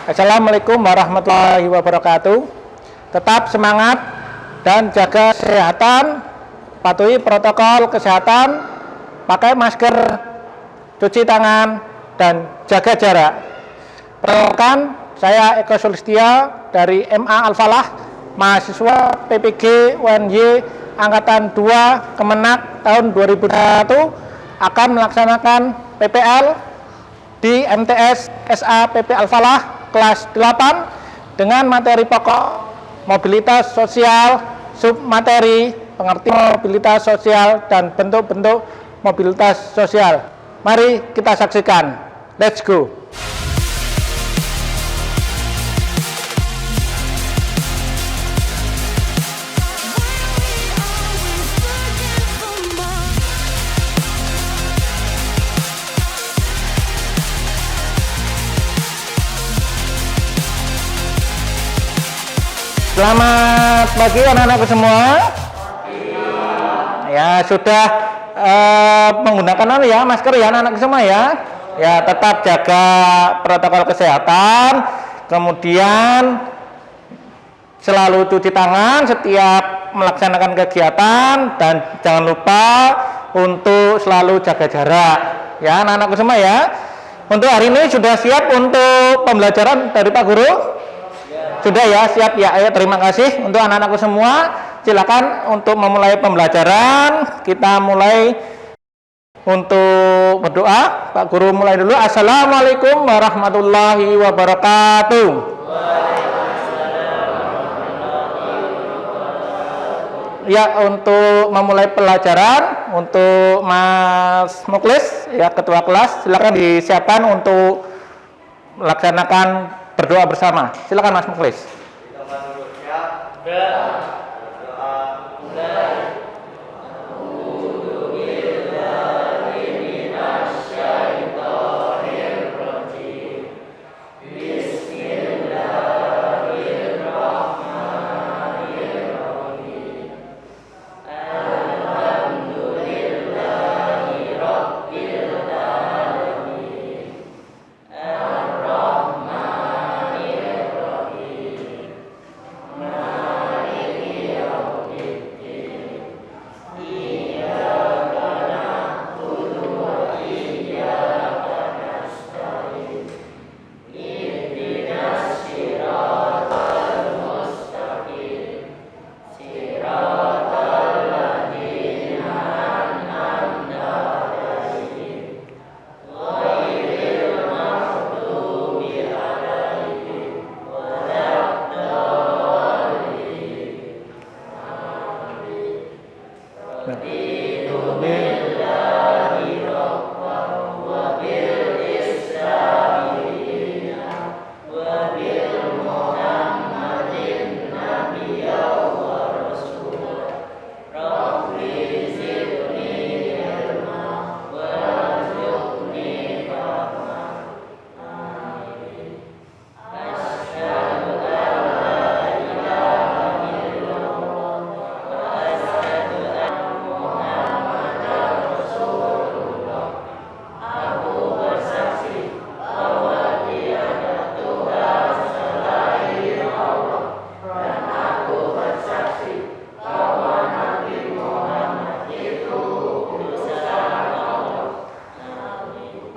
Assalamualaikum warahmatullahi wabarakatuh. Tetap semangat dan jaga kesehatan, patuhi protokol kesehatan, pakai masker, cuci tangan, dan jaga jarak. Perkenalkan, saya Eko Sulistia dari MA Al-Falah, mahasiswa PPG UNY Angkatan 2 Kemenak tahun 2021 akan melaksanakan PPL di MTS SA PP Al-Falah kelas 8 dengan materi pokok mobilitas sosial, submateri pengertian mobilitas sosial dan bentuk-bentuk mobilitas sosial. Mari kita saksikan. Let's go. Selamat pagi anak-anakku semua. Ya, sudah menggunakan masker ya anak-anak semua ya. Ya, tetap jaga protokol kesehatan. Kemudian selalu cuci tangan setiap melaksanakan kegiatan dan jangan lupa untuk selalu jaga jarak. Ya, anak-anakku semua ya. Untuk hari ini sudah siap untuk pembelajaran dari Pak Guru? Sudah ya, siap ya. Ayo, terima kasih untuk anak-anakku semua. Silakan untuk memulai pembelajaran. Kita mulai untuk berdoa. Pak Guru mulai dulu. Assalamualaikum warahmatullahi wabarakatuh. Ya, untuk memulai pelajaran untuk Mas Muklis ya, ketua kelas, silakan disiapkan untuk melaksanakan berdoa bersama. Silakan Mas Muklis.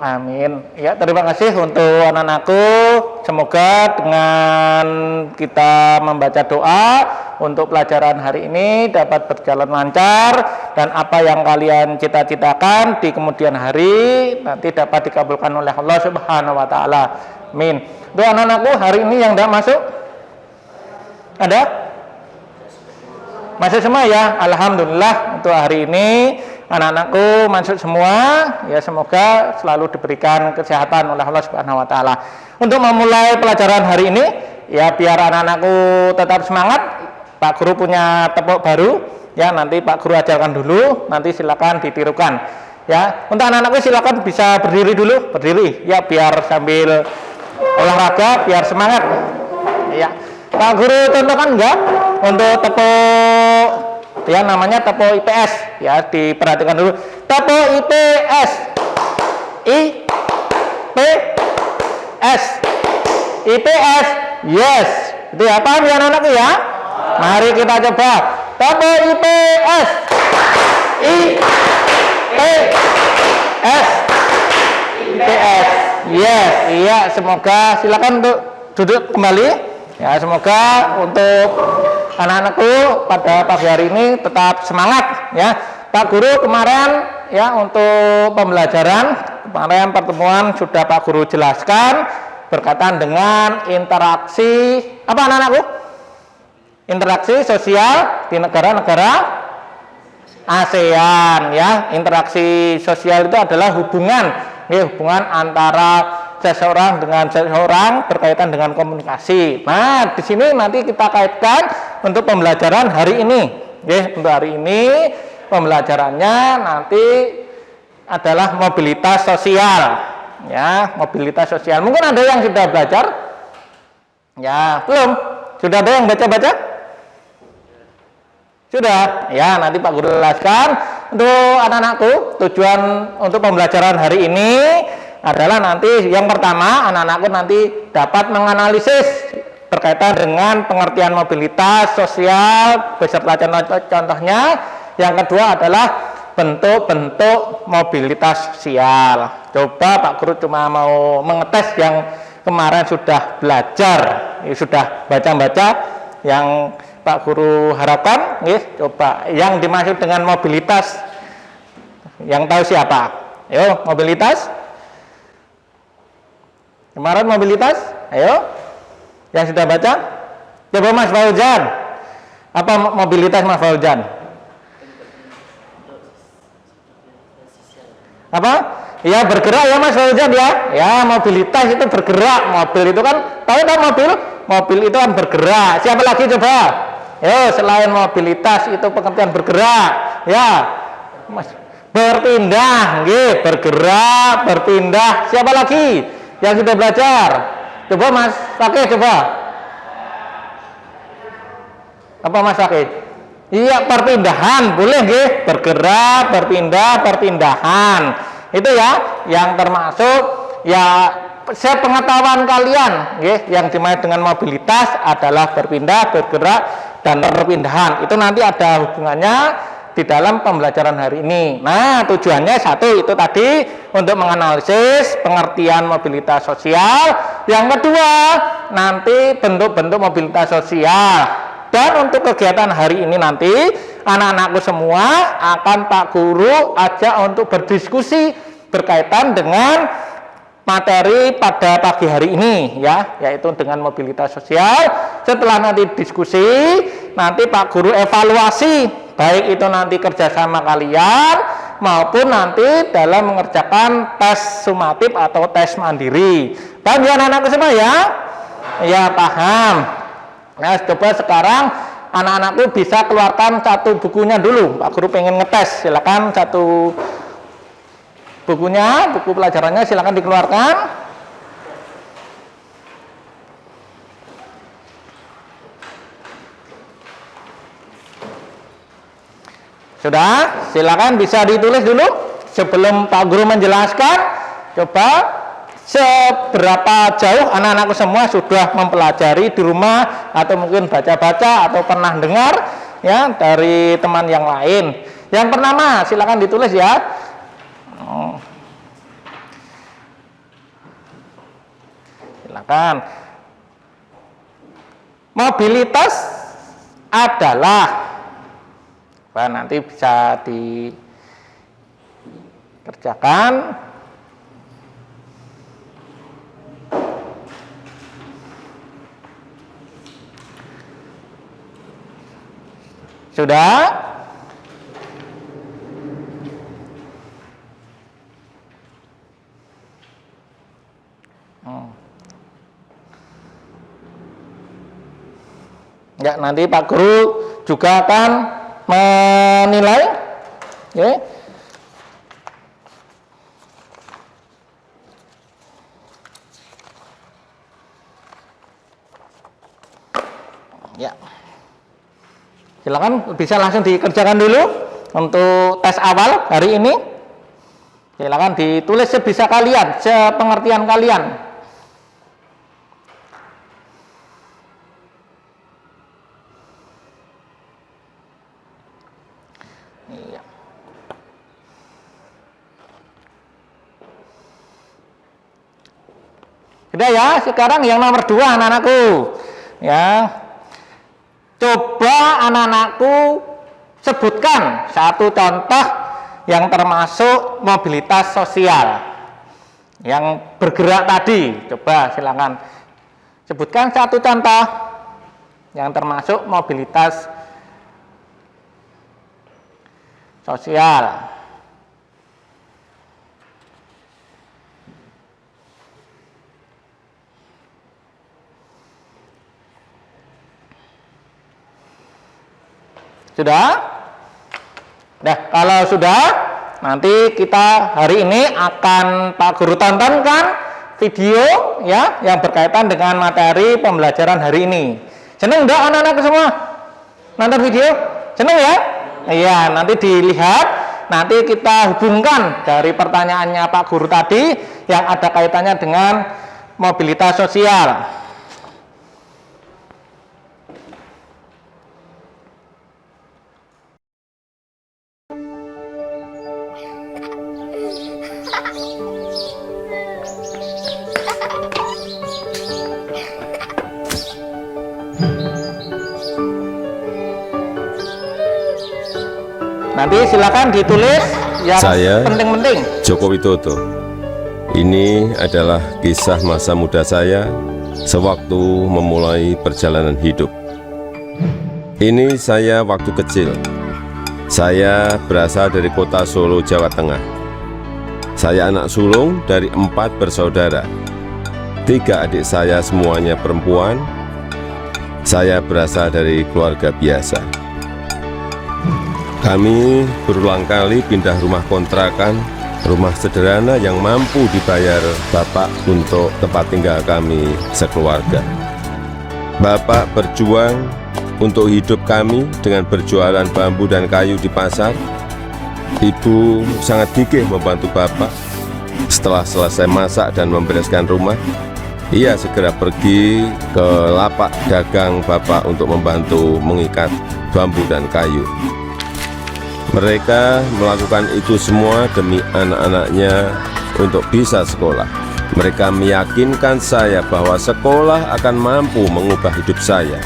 Amin. Ya, terima kasih untuk anak-anakku. Semoga dengan kita membaca doa untuk pelajaran hari ini dapat berjalan lancar dan apa yang kalian cita-citakan di kemudian hari nanti dapat dikabulkan oleh Allah Subhanahu wa taala. Amin. Untuk anak-anakku hari ini yang tidak masuk ada? Masuk semua ya. Alhamdulillah untuk hari ini anak-anakku masuk semua ya, semoga selalu diberikan kesehatan oleh Allah Subhanahu wa taala. Untuk memulai pelajaran hari ini ya, biar anak-anakku tetap semangat, Pak Guru punya tepuk baru ya, nanti Pak Guru ajarkan dulu, nanti silakan ditirukan ya. Untuk anak-anakku silakan bisa berdiri dulu, berdiri ya, biar sambil olahraga biar semangat ya. Pak Guru contohkan enggak untuk tepuk ya, namanya tepuk IPS ya, diperhatikan dulu. Tepuk IPS, IPS, IPS. Yes. Itu ya, paham ya anak-anakku ya? Mari kita coba. Topo IPS. IPS. IPS. Yes. Iya, semoga silakan untuk duduk kembali. Ya, semoga untuk anak-anakku pada pagi hari ini tetap semangat ya. Pak Guru kemarin ya untuk pembelajaran kemarin pertemuan sudah Pak Guru jelaskan berkaitan dengan interaksi apa anak-anakku? Interaksi sosial di negara-negara ASEAN ya. Interaksi sosial itu adalah hubungan ya, hubungan antara seseorang dengan seseorang berkaitan dengan komunikasi. Nah, di sini nanti kita kaitkan untuk pembelajaran hari ini. Ya, untuk hari ini pembelajarannya nanti adalah mobilitas sosial. Ya, mobilitas sosial. Mungkin ada yang sudah belajar? Ya, belum? Sudah ada yang baca-baca? Sudah. Ya, nanti Pak Guru jelaskan untuk anak-anakku tujuan untuk pembelajaran hari ini adalah nanti yang pertama anak-anakku nanti dapat menganalisis berkaitan dengan pengertian mobilitas sosial beserta contohnya. Yang kedua adalah bentuk-bentuk mobilitas sosial. Coba Pak Guru cuma mau mengetes yang kemarin sudah belajar, sudah baca-baca yang Pak Guru harapkan, coba yang dimaksud dengan mobilitas yang tahu siapa? Ayo, mobilitas. Kemarin mobilitas, ayo, yang sudah baca, coba Mas Fauzan, apa mobilitas Mas Fauzan? Apa? Ya bergerak ya Mas Fauzan ya. Ya mobilitas itu bergerak, mobil itu kan, tahu kan mobil? Mobil itu kan bergerak. Siapa lagi coba? Yo, selain mobilitas itu pengertian bergerak, ya, Mas, berpindah, bergerak, berpindah. Siapa lagi yang sudah belajar? Coba Mas Fakih coba. Apa Mas Fakih? Iya, perpindahan boleh bergerak, berpindah, perpindahan. Itu ya yang termasuk ya sepengetahuan kalian yang dimaksud dengan mobilitas adalah berpindah, bergerak dan perpindahan. Itu nanti ada hubungannya di dalam pembelajaran hari ini. Nah, tujuannya satu itu tadi untuk menganalisis pengertian mobilitas sosial. Yang kedua, nanti bentuk-bentuk mobilitas sosial. Dan untuk kegiatan hari ini nanti anak-anakku semua akan Pak Guru ajak untuk berdiskusi berkaitan dengan materi pada pagi hari ini ya, yaitu dengan mobilitas sosial. Setelah nanti diskusi, nanti Pak Guru evaluasi baik itu nanti kerjasama kalian maupun nanti dalam mengerjakan tes sumatif atau tes mandiri. Paham ya anak-anakku semua ya? Ya paham. Nah, coba sekarang anak-anakku bisa keluarkan satu bukunya dulu. Pak Guru pengen ngetes, silakan satu bukunya, buku pelajarannya silakan dikeluarkan. Sudah, silakan bisa ditulis dulu sebelum Pak Guru menjelaskan. Coba seberapa jauh anak-anakku semua sudah mempelajari di rumah atau mungkin baca-baca atau pernah dengar ya dari teman yang lain. Yang pertama silakan ditulis ya. Silakan. Mobilitas adalah nanti bisa dikerjakan. Sudah? Ya, nanti Pak Guru juga akan menilai ya. Ya. Silakan bisa langsung dikerjakan dulu untuk tes awal hari ini. Silakan ditulis sebisa kalian, sepengertian kalian. Sudah ya, sekarang yang nomor 2 anak-anakku. Ya. Coba anak-anakku sebutkan satu contoh yang termasuk mobilitas sosial yang bergerak tadi. Coba silakan sebutkan satu contoh yang termasuk mobilitas sosial. Sudah? Nah, kalau sudah, nanti kita hari ini akan Pak Guru tontonkan video ya yang berkaitan dengan materi pembelajaran hari ini. Seneng enggak anak-anak semua nonton video? Seneng ya? Iya, nanti dilihat, nanti kita hubungkan dari pertanyaannya Pak Guru tadi yang ada kaitannya dengan mobilitas sosial. Nanti silakan ditulis yang penting-penting. Joko Widodo. Ini adalah kisah masa muda saya sewaktu memulai perjalanan hidup. Ini saya waktu kecil. Saya berasal dari kota Solo, Jawa Tengah. Saya anak sulung dari 4 bersaudara. 3 adik saya semuanya perempuan. Saya berasal dari keluarga biasa. Kami berulang kali pindah rumah kontrakan, rumah sederhana yang mampu dibayar Bapak untuk tempat tinggal kami sekeluarga. Bapak berjuang untuk hidup kami dengan berjualan bambu dan kayu di pasar. Ibu sangat gigih membantu Bapak. Setelah selesai masak dan membereskan rumah, ia segera pergi ke lapak dagang Bapak untuk membantu mengikat bambu dan kayu. Mereka melakukan itu semua demi anak-anaknya untuk bisa sekolah. Mereka meyakinkan saya bahwa sekolah akan mampu mengubah hidup saya.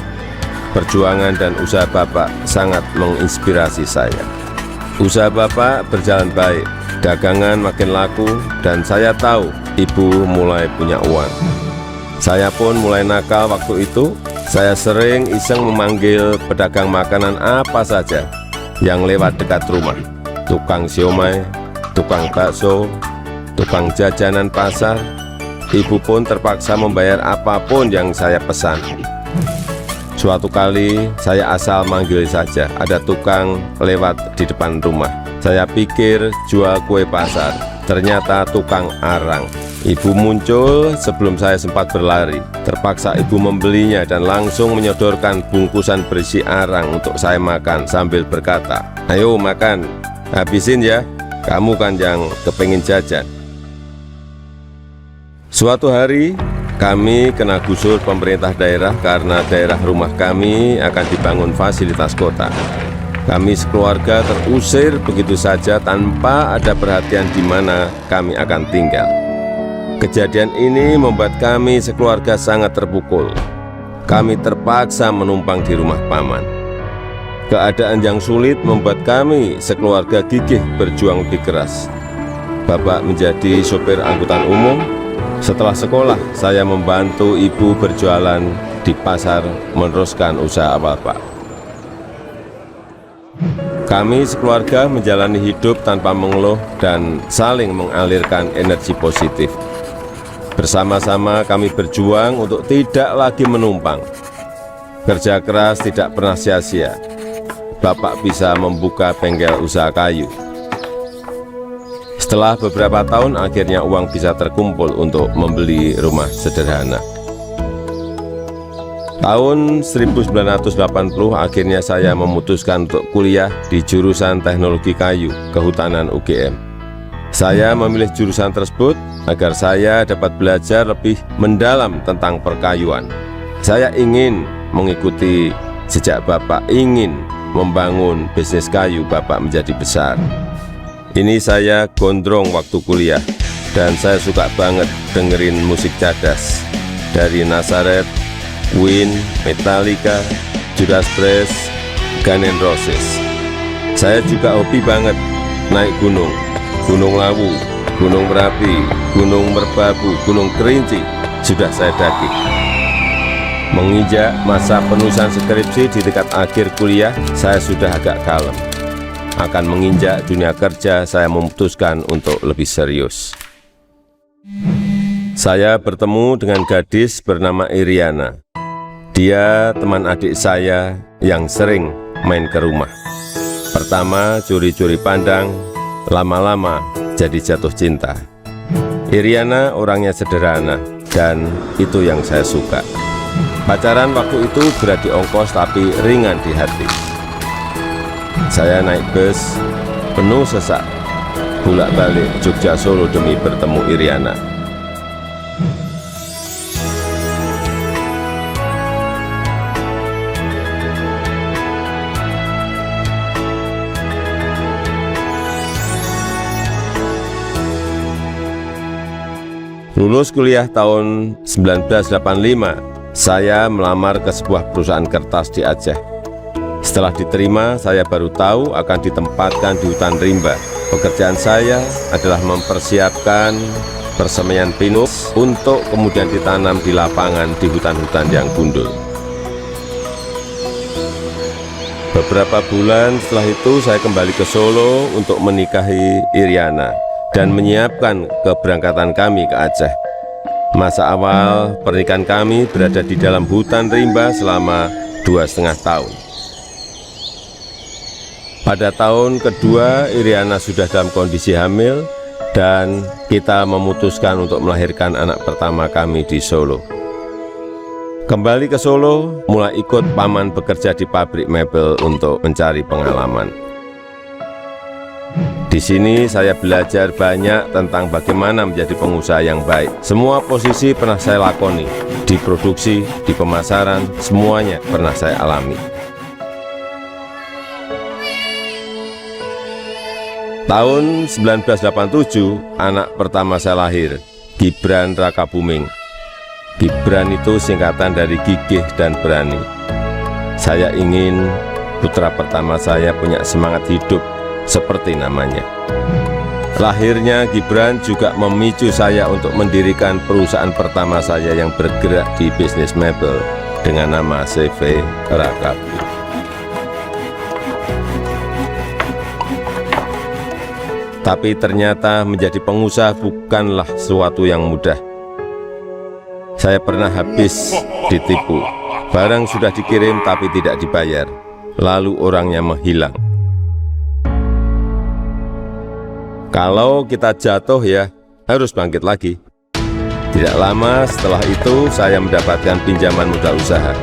Perjuangan dan usaha Bapak sangat menginspirasi saya. Usaha Bapak berjalan baik, dagangan makin laku, dan saya tahu Ibu mulai punya uang. Saya pun mulai nakal waktu itu. Saya sering iseng memanggil pedagang makanan apa saja yang lewat dekat rumah, tukang siomay, tukang bakso, tukang jajanan pasar. Ibu pun terpaksa membayar apapun yang saya pesan. Suatu kali saya asal manggil saja, ada tukang lewat di depan rumah. Saya pikir jual kue pasar, ternyata tukang arang. Ibu muncul sebelum saya sempat berlari. Terpaksa ibu membelinya dan langsung menyodorkan bungkusan berisi arang untuk saya makan sambil berkata, "Ayo makan, habisin ya, kamu kan yang kepengin jajan." Suatu hari kami kena gusur pemerintah daerah karena daerah rumah kami akan dibangun fasilitas kota. Kami sekeluarga terusir begitu saja tanpa ada perhatian di mana kami akan tinggal. Kejadian ini membuat kami sekeluarga sangat terpukul. Kami terpaksa menumpang di rumah paman. Keadaan yang sulit membuat kami sekeluarga gigih berjuang lebih keras. Bapak menjadi sopir angkutan umum. Setelah sekolah, saya membantu ibu berjualan di pasar meneruskan usaha Bapak. Kami sekeluarga menjalani hidup tanpa mengeluh dan saling mengalirkan energi positif. Bersama-sama kami berjuang untuk tidak lagi menumpang. Kerja keras tidak pernah sia-sia. Bapak bisa membuka bengkel usaha kayu. Setelah beberapa tahun, akhirnya uang bisa terkumpul untuk membeli rumah sederhana. Tahun 1980, akhirnya saya memutuskan untuk kuliah di jurusan Teknologi Kayu Kehutanan UGM. Saya memilih jurusan tersebut agar saya dapat belajar lebih mendalam tentang perkayuan. Saya ingin mengikuti jejak Bapak, ingin membangun bisnis kayu Bapak menjadi besar. Ini saya gondrong waktu kuliah. dan saya suka banget dengerin musik cadas dari Nazareth, Queen, Metallica, Judas Priest, Guns N' Roses. Saya juga hobi banget naik gunung, Gunung Lawu, Gunung Merapi, Gunung Merbabu, Gunung Kerinci, sudah saya daki. Menginjak masa penulisan skripsi di tingkat akhir kuliah, saya sudah agak kalem. Akan menginjak dunia kerja, saya memutuskan untuk lebih serius. Saya bertemu dengan gadis bernama Iriana. Dia teman adik saya yang sering main ke rumah. Pertama curi-curi pandang, lama-lama jadi jatuh cinta. Iriana orangnya sederhana, dan itu yang saya suka. Pacaran waktu itu berat di ongkos tapi ringan di hati. Saya naik bus penuh sesak, bolak-balik Jogja Solo demi bertemu Iriana. Lulus kuliah tahun 1985, saya melamar ke sebuah perusahaan kertas di Aceh. Setelah diterima, saya baru tahu akan ditempatkan di hutan rimba. Pekerjaan saya adalah mempersiapkan persemaian pinus untuk kemudian ditanam di lapangan di hutan-hutan yang gundul. Beberapa bulan setelah itu saya kembali ke Solo untuk menikahi Iriana dan menyiapkan keberangkatan kami ke Aceh. Masa awal pernikahan kami berada di dalam hutan rimba selama 2,5 tahun. Pada tahun kedua, Iriana sudah dalam kondisi hamil dan kita memutuskan untuk melahirkan anak pertama kami di Solo. Kembali ke Solo, mulai ikut paman bekerja di pabrik mebel untuk mencari pengalaman. Di sini saya belajar banyak tentang bagaimana menjadi pengusaha yang baik. Semua posisi pernah saya lakoni, di produksi, di pemasaran, semuanya pernah saya alami. Tahun 1987, anak pertama saya lahir, Gibran Rakabuming. Gibran itu singkatan dari gigih dan berani. Saya ingin putra pertama saya punya semangat hidup seperti namanya. Lahirnya Gibran juga memicu saya untuk mendirikan perusahaan pertama saya yang bergerak di bisnis mebel dengan nama CV Rakabu. Tapi ternyata menjadi pengusaha bukanlah sesuatu yang mudah. Saya pernah habis ditipu. Barang sudah dikirim tapi tidak dibayar. Lalu orangnya menghilang. Kalau kita jatuh ya harus bangkit lagi. Tidak lama setelah itu saya mendapatkan pinjaman modal usaha.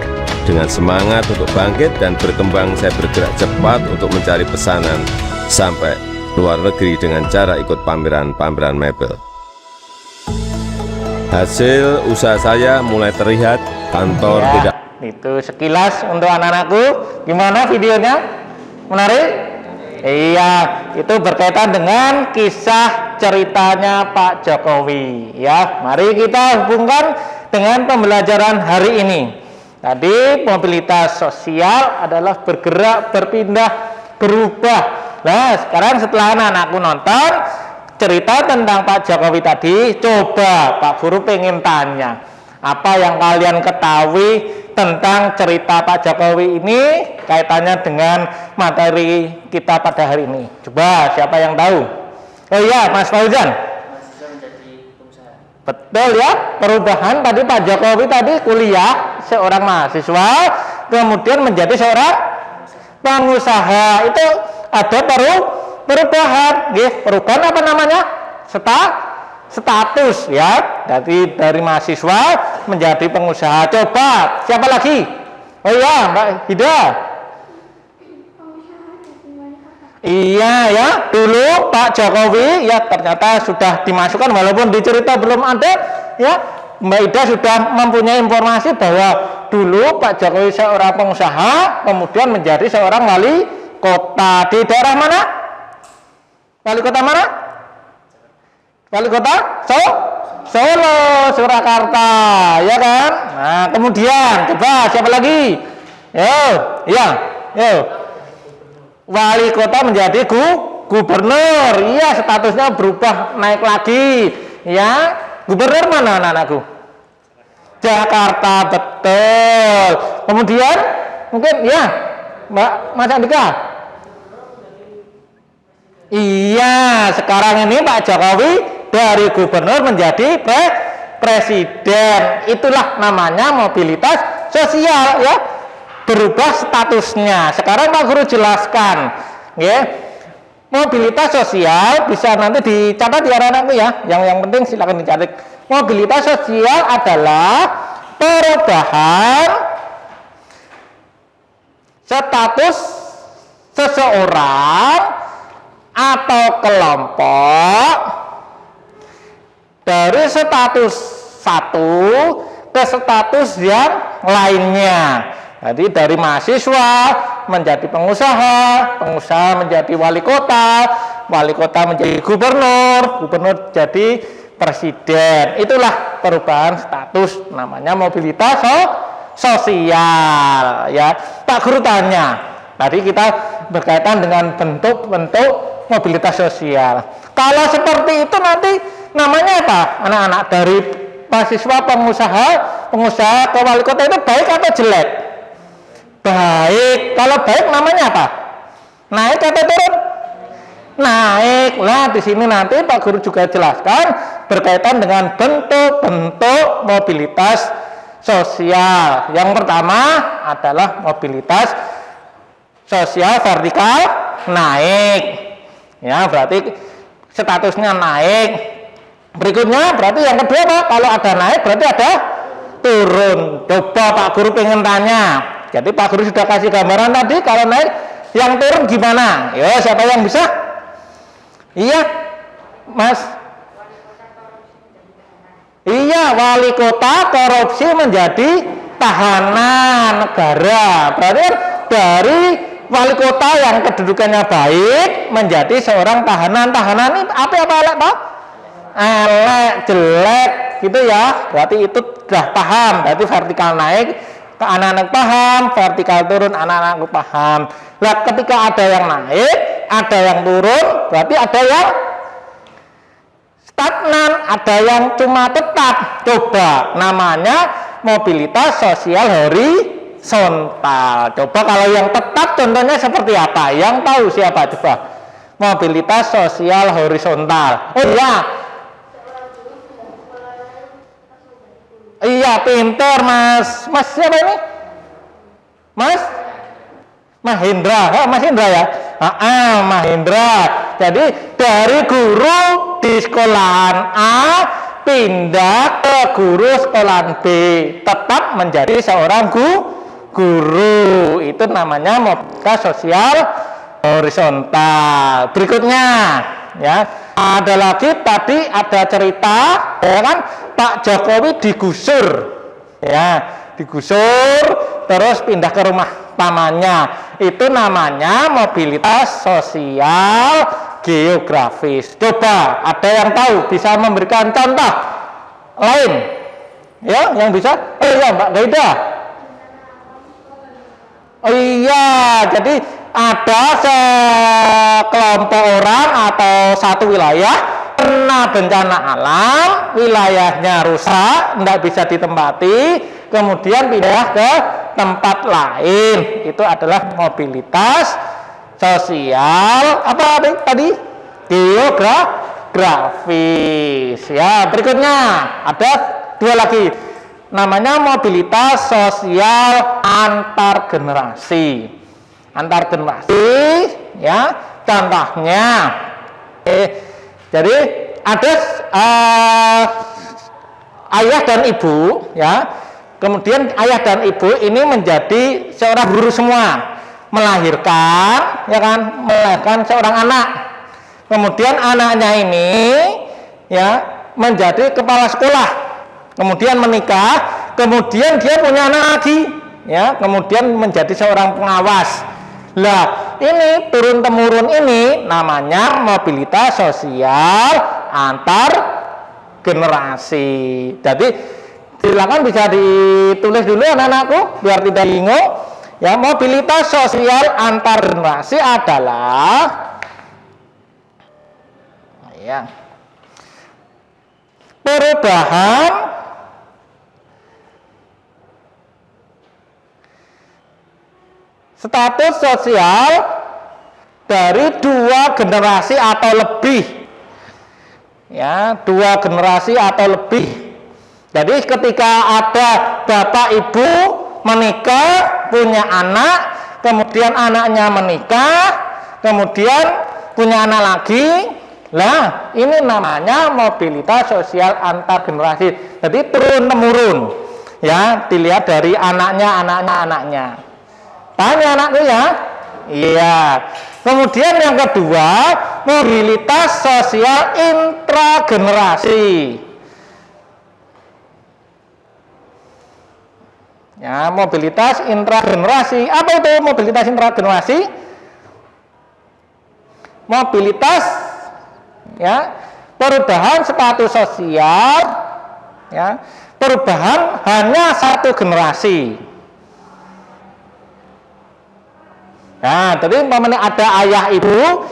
Dengan semangat untuk bangkit dan berkembang, saya bergerak cepat untuk mencari pesanan sampai luar negeri dengan cara ikut pameran-pameran mebel. Hasil usaha saya mulai terlihat, kantor ya, tidak. Itu sekilas untuk anak-anakku. Gimana videonya? Menarik? Iya, itu berkaitan dengan kisah ceritanya Pak Jokowi. Ya, mari kita hubungkan dengan pembelajaran hari ini. Tadi mobilitas sosial adalah bergerak, berpindah, berubah. Nah, sekarang setelah anak-anakku nonton cerita tentang Pak Jokowi tadi, coba Pak Guru pengen tanya, apa yang kalian ketahui tentang cerita Pak Jokowi ini kaitannya dengan materi kita pada hari ini? Coba, siapa yang tahu? Oh iya, Mas Fauzan. Betul ya, perubahan tadi Pak Jokowi tadi kuliah seorang mahasiswa, kemudian menjadi seorang pengusaha. Itu ada perubahan, perubahan apa namanya? Status ya, dari mahasiswa menjadi pengusaha. Coba siapa lagi? Oh iya, Mbak Hida. Iya ya, dulu Pak Jokowi ya ternyata sudah dimasukkan, walaupun di cerita belum ada ya. Mbak Ida sudah mempunyai informasi bahwa dulu Pak Jokowi seorang pengusaha, kemudian menjadi seorang wali kota. Di daerah mana? Wali kota mana? Wali kota Solo, Surakarta, ya kan? Nah, kemudian coba siapa lagi? Yo. Wali kota menjadi gubernur. Iya, statusnya berubah naik lagi. Ya, gubernur mana anak-anakku? Jakarta, betul. Kemudian mungkin ya, Mbak Mas Andika. Iya, sekarang ini Pak Jokowi dari gubernur menjadi presiden. Itulah namanya mobilitas sosial, ya. Berubah statusnya. Sekarang Pak Guru jelaskan, ya. Mobilitas sosial bisa nanti dicatat ya anak-anakku ya. Yang penting silakan dicatat. Mobilitas sosial adalah perubahan status seseorang atau kelompok dari status satu ke status yang lainnya. Jadi dari mahasiswa menjadi pengusaha, pengusaha menjadi wali kota menjadi gubernur jadi presiden. Itulah perubahan status, namanya mobilitas sosial, ya. Pak Guru tanya, tadi kita berkaitan dengan bentuk-bentuk mobilitas sosial. Kalau seperti itu nanti namanya apa? Anak-anak dari mahasiswa pengusaha ke wali kota itu baik atau jelek? Baik. Kalau baik namanya apa? Naik atau turun? Naik. Nah, di sini nanti Pak Guru juga jelaskan berkaitan dengan bentuk-bentuk mobilitas sosial. Yang pertama adalah mobilitas sosial vertikal naik. Ya, berarti statusnya naik. Berikutnya berarti yang kedua Pak, kalau ada naik berarti ada turun. Coba Pak Guru pengen tanya. Jadi Pak Guru sudah kasih gambaran tadi, kalau naik yang turun gimana? Ya, siapa yang bisa? Iya, Mas. Iya, wali kota korupsi menjadi tahanan negara. Berarti dari wali kota yang kedudukannya baik menjadi seorang tahanan. Tahanan ini apa elek Pak? Elek, jelek gitu ya. Berarti itu sudah paham. Berarti vertikal naik, anak-anak paham, vertikal turun, anak-anak paham. Nah, ketika ada yang naik, ada yang turun, berarti ada yang stagnan, ada yang cuma tetap. Coba namanya mobilitas sosial horizontal. Coba kalau yang tetap contohnya seperti apa? Yang tahu siapa coba? Mobilitas sosial horizontal. Oh iya. Iya, pinter Mas. Mas siapa ini? Mas Mahendra. Mas Hendra ya? Mahendra. Jadi dari guru di sekolahan A pindah ke guru sekolahan B, tetap menjadi seorang guru. Itu namanya mobilitas sosial horizontal. Berikutnya ya, ada lagi tadi ada cerita ya kan, Pak Jokowi digusur ya, digusur terus pindah ke rumah pamannya. Itu namanya mobilitas sosial geografis. Coba ada yang tahu bisa memberikan contoh lain ya yang bisa? Oh iya Mbak Gaida. Oh iya, jadi ada sekelompok orang atau satu wilayah kena bencana alam, wilayahnya rusak, tidak bisa ditempati, kemudian pindah ke tempat lain. Itu adalah mobilitas sosial apa tadi? Geografis. Ya, berikutnya ada dua lagi. Namanya mobilitas sosial antar generasi. Antar generasi ya, contohnya jadi ada ayah dan ibu ya, kemudian ayah dan ibu ini menjadi seorang guru semua, melahirkan ya kan, melahirkan seorang anak, kemudian anaknya ini ya menjadi kepala sekolah, kemudian menikah, kemudian dia punya anak lagi ya, kemudian menjadi seorang pengawas. Lah, ini turun-temurun ini namanya mobilitas sosial antar generasi. Jadi silakan bisa ditulis dulu anak-anakku biar tidak bingung. Ya, mobilitas sosial antar generasi adalah ya, perubahan status sosial dari dua generasi atau lebih. Ya, dua generasi atau lebih. Jadi ketika ada bapak ibu menikah, punya anak, kemudian anaknya menikah, kemudian punya anak lagi. Nah, ini namanya mobilitas sosial antar generasi. Jadi turun temurun. Ya, dilihat dari anaknya. Paham ya anakku ya? Iya. Kemudian yang kedua, mobilitas sosial intragenerasi. Ya, mobilitas intragenerasi. Apa itu mobilitas intragenerasi? Mobilitas ya, perubahan status sosial ya, perubahan hanya satu generasi. Nah, jadi umpamanya ada ayah ibu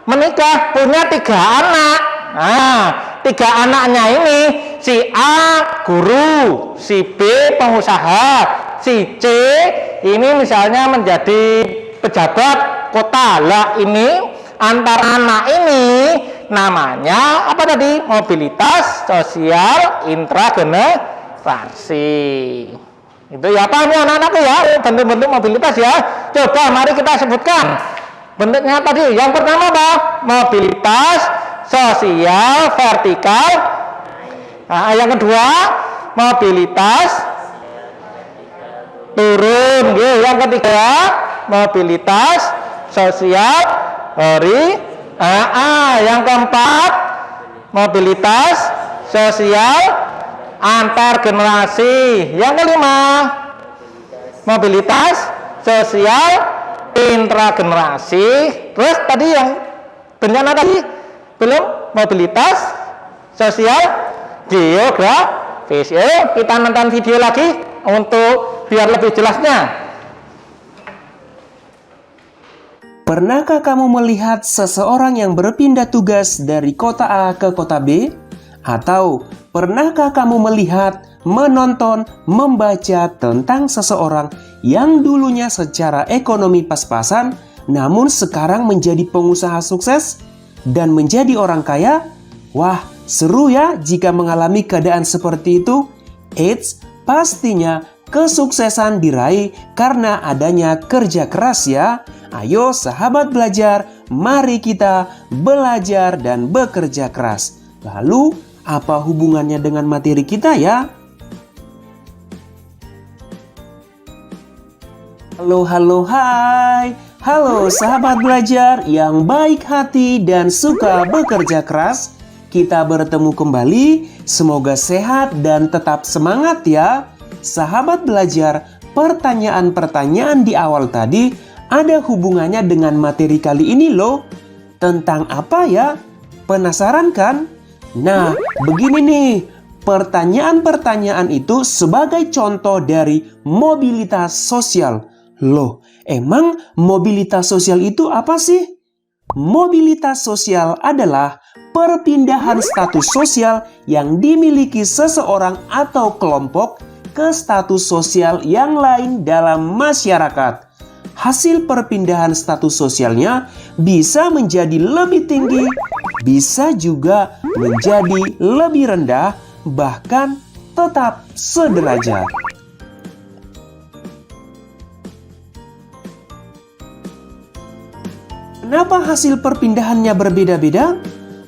menikah punya 3 anak. Nah, 3 anaknya ini si A guru, si B pengusaha, si C ini misalnya menjadi pejabat kota. Lah ini antar anak ini namanya apa tadi? Mobilitas sosial intragenerasi. Itu ya, paham ya anak-anakku ya, bentuk-bentuk mobilitas ya. Coba mari kita sebutkan bentuknya tadi. Yang pertama apa? Mobilitas sosial vertikal. Nah, yang kedua mobilitas turun. Yang ketiga mobilitas sosial horizontal. Yang keempat mobilitas sosial antar generasi. Yang kelima mobilitas sosial intragenerasi. Terus tadi yang bencana tadi belum, mobilitas sosial geografis. Kita nonton video lagi untuk biar lebih jelasnya. Pernahkah kamu melihat seseorang yang berpindah tugas dari kota A ke kota B? Atau pernahkah kamu melihat, menonton, membaca tentang seseorang yang dulunya secara ekonomi pas-pasan, namun sekarang menjadi pengusaha sukses dan menjadi orang kaya? Wah, seru ya jika mengalami keadaan seperti itu. Eits, pastinya kesuksesan diraih karena adanya kerja keras ya. Ayo sahabat belajar, mari kita belajar dan bekerja keras. Lalu, apa hubungannya dengan materi kita ya? Halo, hai. Halo sahabat belajar yang baik hati dan suka bekerja keras. Kita bertemu kembali, semoga sehat dan tetap semangat ya. Sahabat belajar, pertanyaan-pertanyaan di awal tadi ada hubungannya dengan materi kali ini loh. Tentang apa ya? Penasaran kan? Nah, begini nih, pertanyaan-pertanyaan itu sebagai contoh dari mobilitas sosial. Loh, emang mobilitas sosial itu apa sih? Mobilitas sosial adalah perpindahan status sosial yang dimiliki seseorang atau kelompok ke status sosial yang lain dalam masyarakat. Hasil perpindahan status sosialnya bisa menjadi lebih tinggi, bisa juga menjadi lebih rendah, bahkan tetap sederajat. Kenapa hasil perpindahannya berbeda-beda?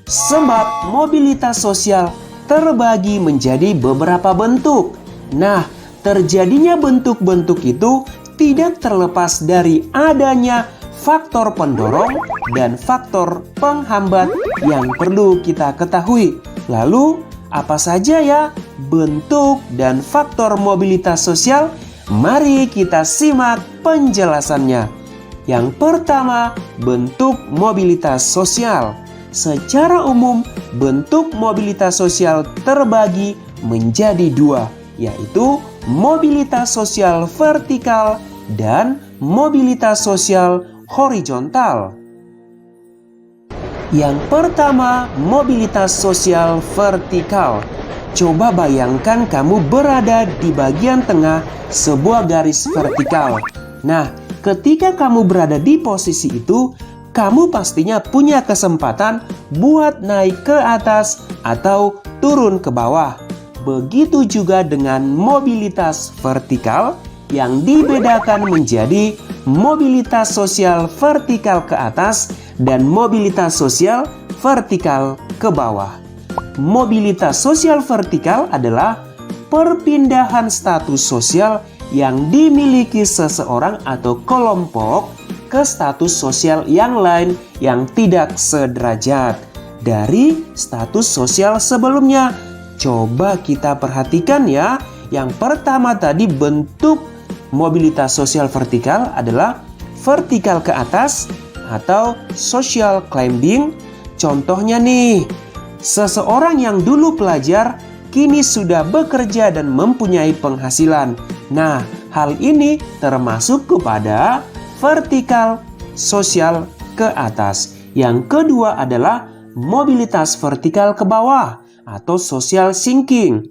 Sebab mobilitas sosial terbagi menjadi beberapa bentuk. Nah, terjadinya bentuk-bentuk itu tidak terlepas dari adanya faktor pendorong dan faktor penghambat yang perlu kita ketahui. Lalu, apa saja ya bentuk dan faktor mobilitas sosial? Mari kita simak penjelasannya. Yang pertama, bentuk mobilitas sosial. secara umum bentuk mobilitas sosial terbagi menjadi dua, yaitu mobilitas sosial vertikal dan mobilitas sosial horizontal. Yang pertama, mobilitas sosial vertikal. Coba bayangkan kamu berada di bagian tengah sebuah garis vertikal. Nah, ketika kamu berada di posisi itu, kamu pastinya punya kesempatan buat naik ke atas atau turun ke bawah. Begitu juga dengan mobilitas vertikal yang dibedakan menjadi mobilitas sosial vertikal ke atas dan mobilitas sosial vertikal ke bawah. Mobilitas sosial vertikal adalah perpindahan status sosial yang dimiliki seseorang atau kelompok ke status sosial yang lain yang tidak sederajat dari status sosial sebelumnya. Coba kita perhatikan ya. Yang pertama tadi bentuk mobilitas sosial vertikal adalah vertikal ke atas atau social climbing. Contohnya nih, seseorang yang dulu pelajar kini sudah bekerja dan mempunyai penghasilan. Nah, hal ini termasuk kepada vertikal sosial ke atas. Yang kedua adalah mobilitas vertikal ke bawah atau social sinking,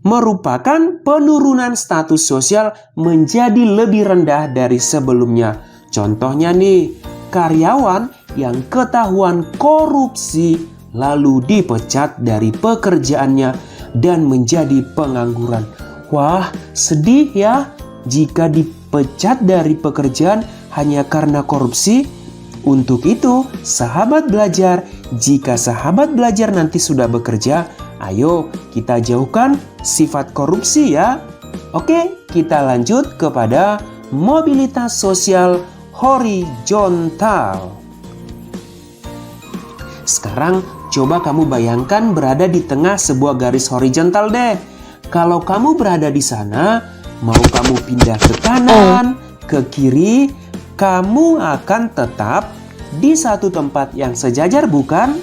merupakan penurunan status sosial menjadi lebih rendah dari sebelumnya. Contohnya nih, karyawan yang ketahuan korupsi lalu dipecat dari pekerjaannya dan menjadi pengangguran. Wah, sedih ya jika dipecat dari pekerjaan hanya karena korupsi. Untuk itu, sahabat belajar, jika sahabat belajar nanti sudah bekerja, ayo kita jauhkan sifat korupsi ya. Oke, kita lanjut kepada mobilitas sosial horizontal. Sekarang coba kamu bayangkan berada di tengah sebuah garis horizontal deh. Kalau kamu berada di sana, mau kamu pindah ke kanan, ke kiri, kamu akan tetap di satu tempat yang sejajar, bukan?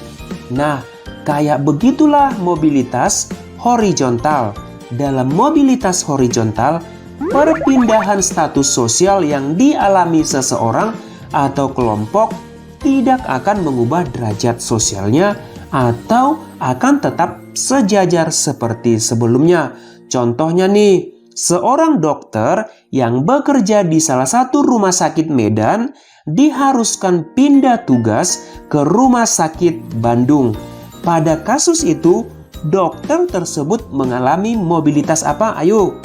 Nah, kayak begitulah mobilitas horizontal. Dalam mobilitas horizontal, perpindahan status sosial yang dialami seseorang atau kelompok tidak akan mengubah derajat sosialnya atau akan tetap sejajar seperti sebelumnya. Contohnya nih, seorang dokter yang bekerja di salah satu rumah sakit Medan diharuskan pindah tugas ke rumah sakit Bandung. Pada kasus itu, dokter tersebut mengalami mobilitas apa? Ayo.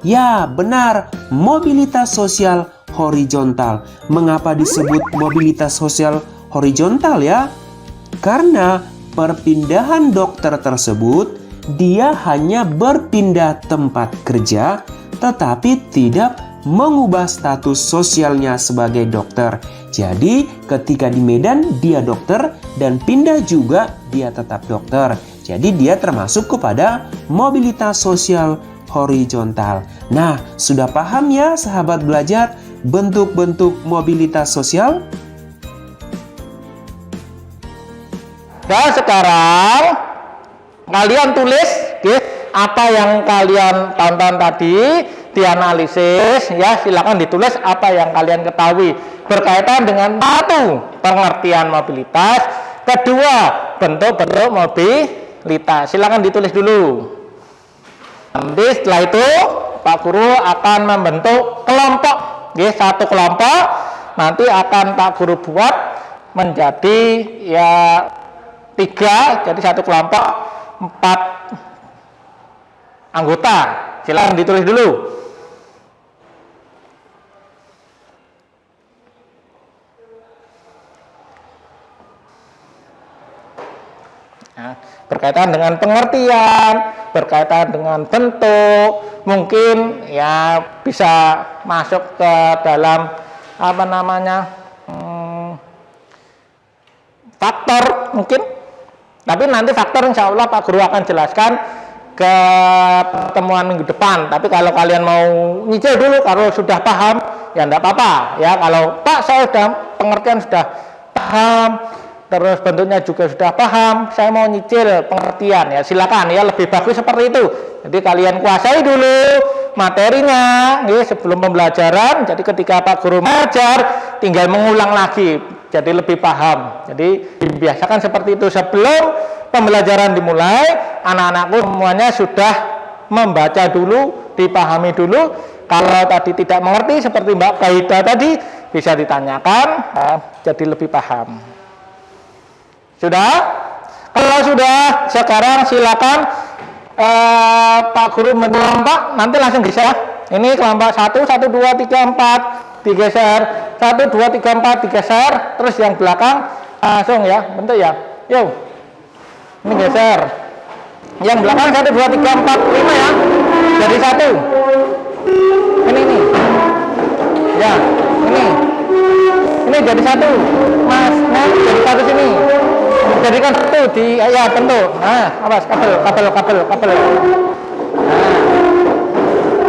Ya, benar, mobilitas sosial horizontal. Mengapa disebut mobilitas sosial horizontal ya? Karena perpindahan dokter tersebut dia hanya berpindah tempat kerja tetapi tidak mengubah status sosialnya sebagai dokter. Jadi ketika di Medan dia dokter dan pindah juga dia tetap dokter. Jadi dia termasuk kepada mobilitas sosial horizontal. Nah, sudah paham ya sahabat belajar bentuk-bentuk mobilitas sosial? Dan sekarang kalian tulis apa yang kalian tonton tadi, dianalisis ya, silakan ditulis apa yang kalian ketahui berkaitan dengan satu, pengertian mobilitas, kedua, bentuk-bentuk mobilitas. Silakan ditulis dulu. Nanti setelah itu Pak Guru akan membentuk kelompok, satu kelompok nanti akan Pak Guru buat menjadi ya 3, jadi satu kelompok 4 anggota. Silakan ditulis dulu. Nah, berkaitan dengan pengertian, berkaitan dengan bentuk, mungkin ya bisa masuk ke dalam apa namanya faktor mungkin. Tapi nanti faktor insya Allah Pak Guru akan jelaskan ke pertemuan minggu depan. Tapi kalau kalian mau nyicil dulu, kalau sudah paham ya enggak apa-apa ya. Kalau Pak saya sudah pengertian sudah paham, terus bentuknya juga sudah paham, saya mau nyicil pengertian, ya silakan, ya lebih bagus seperti itu. Jadi kalian kuasai dulu materinya ya, sebelum pembelajaran, jadi ketika Pak Guru mengajar tinggal mengulang lagi, jadi lebih paham. Jadi dibiasakan seperti itu sebelum pembelajaran dimulai, anak-anakku semuanya sudah membaca dulu, dipahami dulu. Kalau tadi tidak mengerti seperti Mbak Kaida tadi, bisa ditanyakan, jadi lebih paham. Sudah? Kalau sudah, sekarang silakan Pak Guru mengelompok, nanti langsung geser. Ini kelompok 1, 1, 2, 3, 4 digeser, 1, 2, 3, 4 digeser, terus yang belakang langsung ya, bentuk ya. Yuk, ini geser. Yang belakang 1, 2, 3, 4, 5 ya, jadi 1. Ini ya, ini jadi 1 Mas, nah jadi 1 sini, jadikan 1 di ya bentuk. Nah, awas kabel. Nah,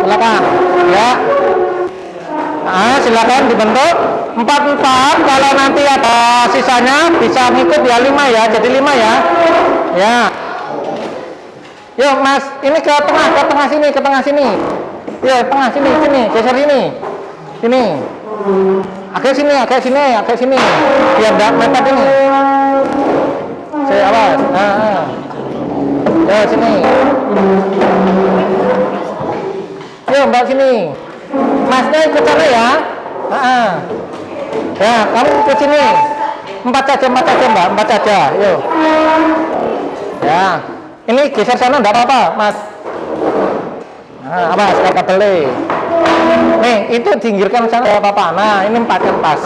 silakan ya. Nah, silakan dibentuk 4 kalau nanti ada sisanya bisa ngikut ya 5 ya, jadi 5 ya. Ya. Yuk Mas, ini ke tengah sini. Ya, tengah sini, geser sini. Sini. Agak sini. Biar enggak mepet ini. Saya awas. Ya, sini. Yuk, Mbak sini. Masnya ikut sana ya. Ya, kamu ikut sini. 4 saja, Mbak. 4 saja. Yuk. Ya. Ini geser sana enggak apa-apa, Mas. Nah, awas kabelnya. Nih, itu dinggirkan sana enggak apa-apa. Nah, ini 4 kan pas.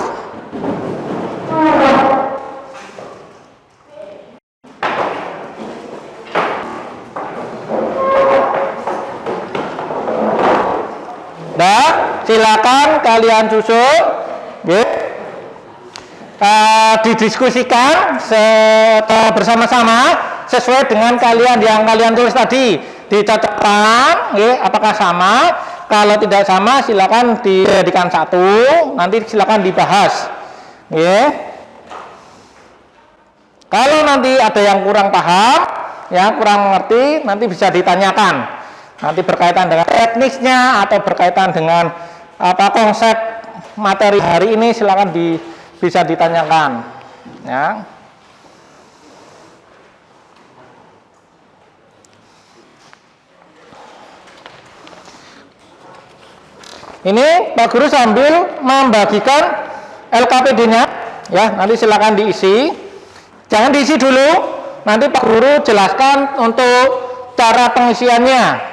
Dah, silakan kalian susun. Didiskusikan bersama-sama sesuai dengan yang kalian tulis tadi. Dicocokkan, apakah sama? Kalau tidak sama, silakan dijadikan 1. Nanti silakan dibahas. Kalau nanti ada yang kurang paham, kurang mengerti, nanti bisa ditanyakan. Nanti berkaitan dengan teknisnya atau berkaitan dengan konsep materi hari ini, silakan bisa ditanyakan. Ya. Ini Pak Guru sambil membagikan LKPD-nya, ya nanti silakan diisi. Jangan diisi dulu, nanti Pak Guru jelaskan untuk cara pengisiannya.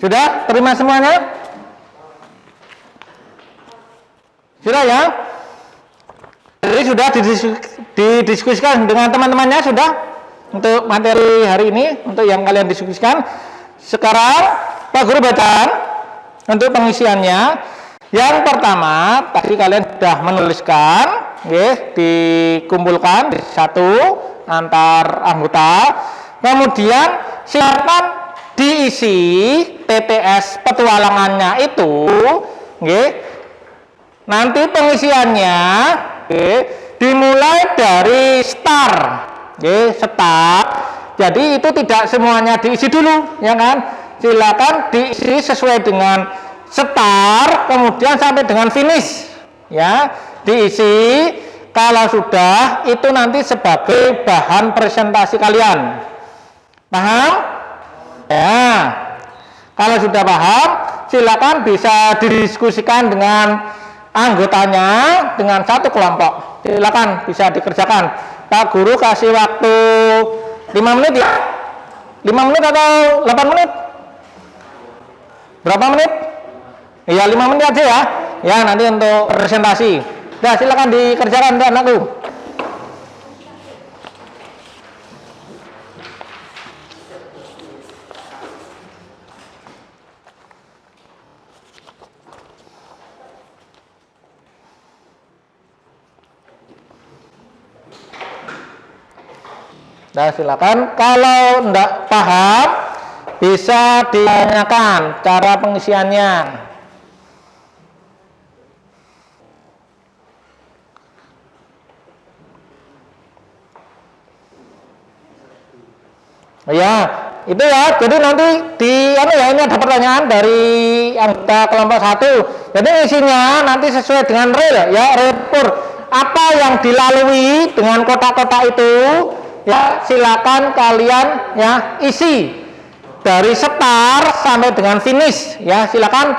Sudah terima semuanya? Sudah ya? Jadi sudah didiskusikan dengan teman-temannya sudah untuk materi hari ini, untuk yang kalian diskusikan. Sekarang Pak Guru bacakan untuk pengisiannya. Yang pertama tadi kalian sudah menuliskan, dikumpulkan di 1 antar anggota. Kemudian silakan diisi TTS petualangannya itu, nanti pengisiannya dimulai dari start, jadi itu tidak semuanya diisi dulu, ya kan? Silakan diisi sesuai dengan start, kemudian sampai dengan finish, ya diisi. Kalau sudah, itu nanti sebagai bahan presentasi kalian, paham? Ya, kalau sudah paham, silakan bisa didiskusikan dengan anggotanya dengan 1 kelompok. Silakan bisa dikerjakan. Pak Guru kasih waktu 5 menit ya? 5 menit atau 8 menit? Berapa menit? Iya, 5 menit aja ya. Ya, nanti untuk presentasi. Nah, silakan dikerjakan ya, anakku. Nah, silakan. Kalau enggak paham, bisa ditanyakan cara pengisiannya. Ya, itu ya. Jadi nanti ini ada pertanyaan dari anggota kelompok 1. Jadi isinya nanti sesuai dengan real ya, repur. Apa yang dilalui dengan kotak-kotak itu? Ya, silakan kalian ya isi dari start sampai dengan finish ya. Silakan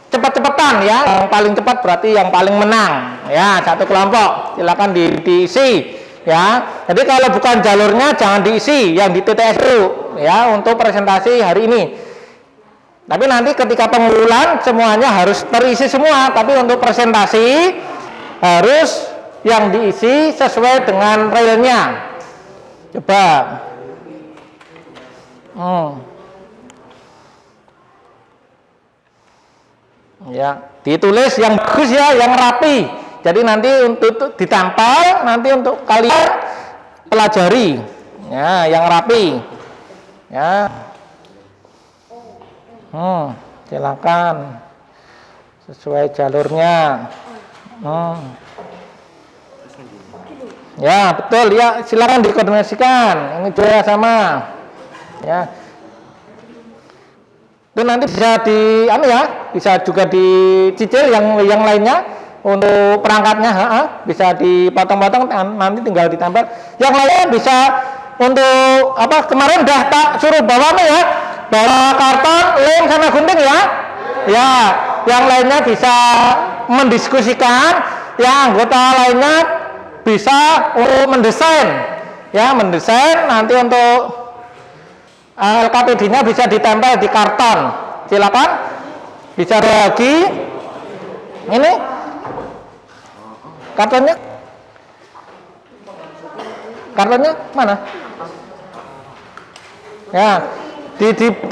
cepat-cepatan ya, yang paling cepat berarti yang paling menang ya, satu kelompok. Silakan diisi ya. Jadi kalau bukan jalurnya jangan diisi, yang di TTS dulu ya untuk presentasi hari ini. Tapi nanti ketika pengumpulan semuanya harus terisi semua, tapi untuk presentasi harus yang diisi sesuai dengan realnya. Coba. Ya, ditulis yang bagus ya, yang rapi. Jadi nanti untuk ditampal, nanti untuk kalian pelajari. Ya, yang rapi. Ya. Silakan sesuai jalurnya. Ya, betul ya, silakan dikoordinasikan. Ini juga sama. Ya. Itu nanti bisa bisa juga dicicil yang lainnya untuk perangkatnya, bisa dipotong-potong, nanti tinggal ditambah. Yang lainnya bisa untuk kemarin udah tak suruh bawa ya, bawa karton, lem sama gunting ya. Ya, yang lainnya bisa mendiskusikan, yang anggota lainnya bisa mendesain ya, nanti untuk LKPD-nya bisa ditempel di karton. Silakan bisa bagi ini kartonnya mana ya,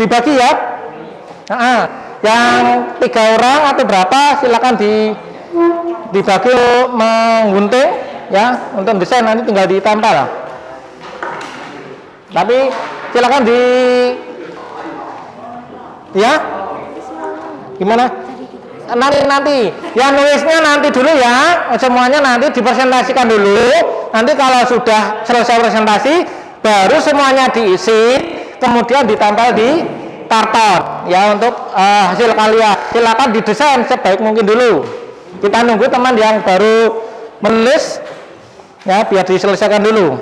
dibagi ya. Yang 3 orang atau berapa silakan dibagi menggunting ya, untuk desain nanti tinggal ditempel. Tapi silakan ya, gimana nanti ya, nulisnya nanti dulu ya, semuanya nanti dipresentasikan dulu. Nanti kalau sudah selesai presentasi baru semuanya diisi, kemudian ditempel di karton ya untuk hasil kalian. Silakan didesain sebaik mungkin dulu. Kita nunggu teman yang baru menulis ya, biar diselesaikan dulu.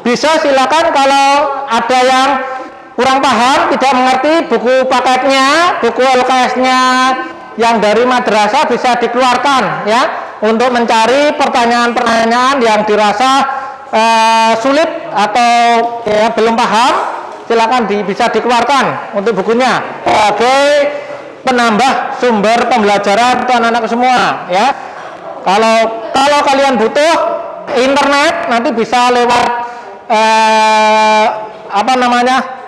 Bisa silakan kalau ada yang kurang paham, tidak mengerti buku paketnya, buku LKS-nya yang dari madrasah bisa dikeluarkan ya, untuk mencari pertanyaan-pertanyaan yang dirasa sulit atau ya belum paham. Silakan bisa dikeluarkan untuk bukunya sebagai penambah sumber pembelajaran untuk anak-anak semua ya. Kalau kalian butuh internet nanti bisa lewat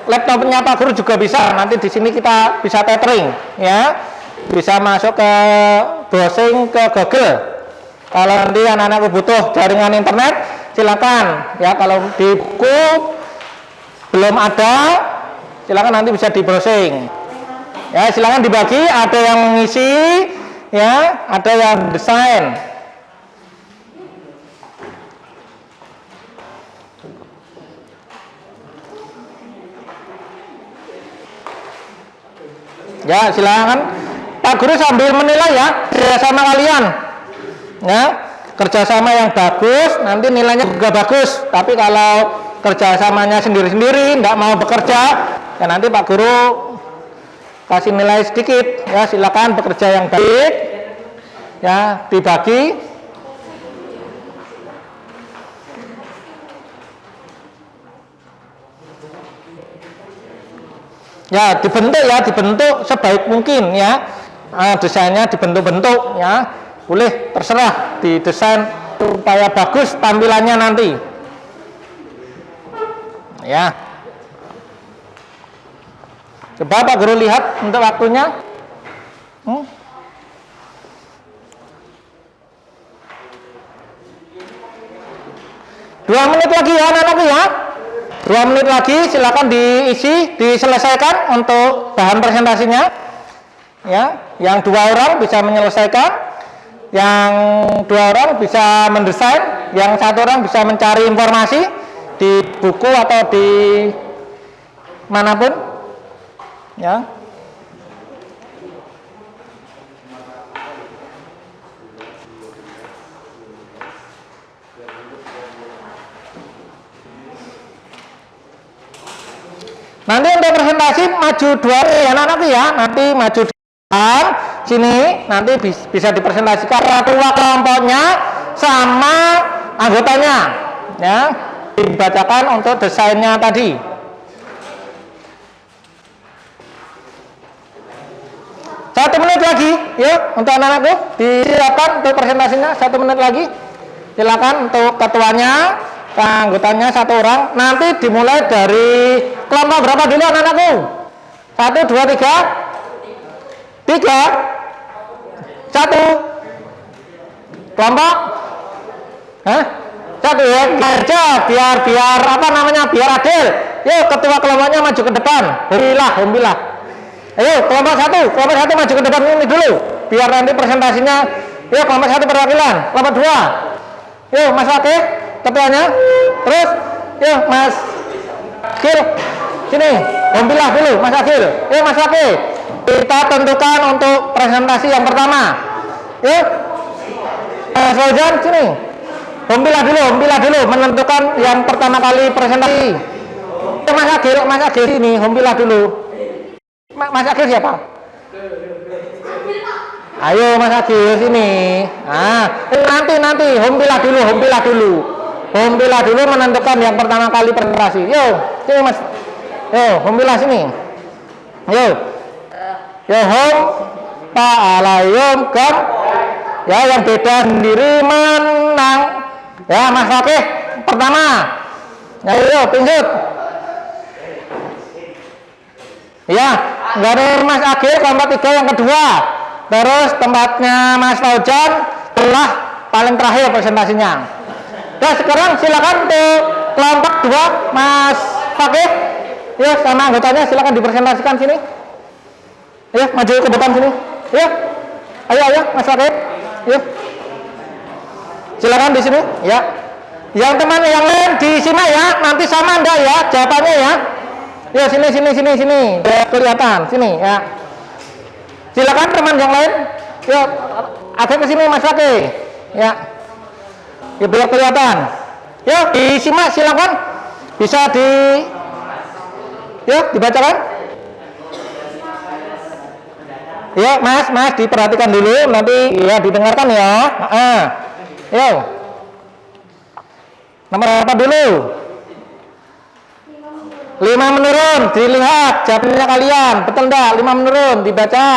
laptopnya Pak Guru juga bisa. Nanti di sini kita bisa tethering ya, bisa masuk ke browsing ke Google. Kalau nanti anak-anak butuh jaringan internet silakan ya, kalau di buku belum ada silakan nanti bisa di browsing ya. Silakan dibagi, ada yang mengisi ya, ada yang desain. Ya, silakan Pak Guru sambil menilai ya, kerjasama kalian ya, kerjasama yang bagus nanti nilainya juga bagus. Tapi kalau kerjasamanya sendiri-sendiri tidak mau bekerja ya, nanti Pak Guru kasih nilai sedikit ya. Silakan bekerja yang baik ya, dibagi Ya, dibentuk sebaik mungkin ya. Desainnya dibentuk-bentuk ya. Boleh terserah didesain supaya bagus tampilannya nanti. Ya. Coba Pak Guru lihat untuk waktunya. 2 menit lagi ya anak-anakku ya. 2 menit lagi silakan diselesaikan untuk bahan presentasinya. Ya, yang 2 orang bisa menyelesaikan, yang 2 orang bisa mendesain, yang 1 orang bisa mencari informasi di buku atau di manapun. Ya. Nanti untuk presentasi maju 2 ya anak-anak ya, nanti maju depan sini, nanti bisa dipresentasikan ketua kelompoknya sama anggotanya, ya, dibacakan untuk desainnya tadi. Satu menit lagi, ya, untuk anak-anakku disiapkan untuk presentasinya 1 menit lagi. Silakan untuk ketuanya. Anggotanya 1 orang, nanti dimulai dari kelompok berapa dulu anak-anakku? 1, 2, 3 1 kelompok 1 ya, aja biar apa namanya, biar adil. Yuk ketua kelompoknya maju ke depan, Humbilah. Ayo kelompok 1 maju ke depan ini dulu, biar nanti presentasinya. Yuk kelompok 1 perwakilan, kelompok 2 yuk Mas Wakil ketuanya, terus yuk Mas Akil sini, Humbilah dulu Mas Akil. Yuk Mas Akil, kita tentukan untuk presentasi yang pertama. Yuk Mas Fauzan sini, Humbilah dulu menentukan yang pertama kali presentasi. Yuk Mas Akil sini, Humbilah dulu. Mas Akil siapa? Ayo Mas Agil sini. Nanti Humbilah dulu menentukan yang pertama kali presentasi. Yo, sini Mas. Yo, Humbilah sini. Yo. Yo hom Pa'alayum Gam. Ya, yang beda sendiri menang. Ya, Mas Fakih pertama. Ayo, pinjut. Ya, dari Mas Agil kelompok 3 yang kedua. Terus tempatnya Mas Fauzan telah paling terakhir presentasinya. Nah sekarang silakan untuk kelompok 2 Mas Fakih. Ya sama anggotanya silakan dipresentasikan sini. Ya maju ke depan sini. Ya. Ayo Mas Fakih. Ya. Silakan di sini. Ya. Yang teman yang lain disimak ya. Nanti sama enggak ya jawabannya ya. Ya sini. Biar kelihatan sini ya. Silakan teman yang lain, yuk agak ke sini Mas Fakih, ya biar kelihatan. Yuk disimak silakan, bisa dibacakan. Ya Mas diperhatikan dulu, nanti ya didengarkan ya. Yuk nomor apa dulu? 5 menurun, dilihat jawabannya kalian, betul enggak? 5 menurun, dibaca.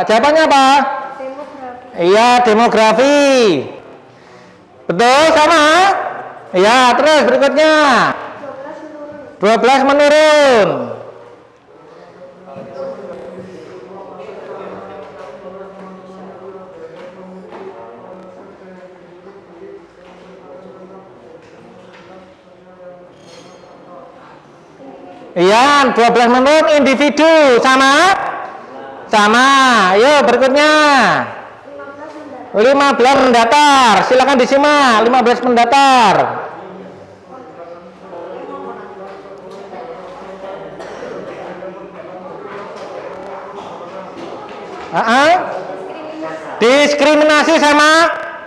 Jawabannya apa? Demografi. Iya, demografi. Betul, sama? Iya, terus berikutnya. 12 menurun. Iya, 12 menurun individu sama? Yuk berikutnya 15 mendatar, silakan disimak. 15 mendatar. Diskriminasi sama?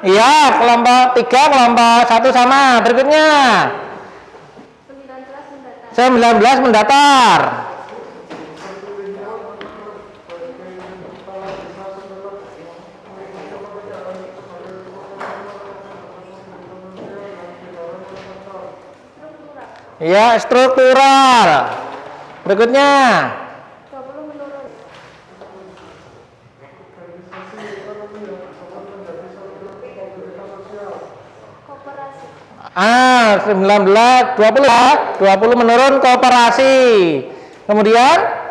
Iya, kelompok 3, kelompok 1 sama. Berikutnya 19 mendatar. Ya, struktural. Berikutnya. Ah, 19, 20 ya. 20 menurun kooperasi. Kemudian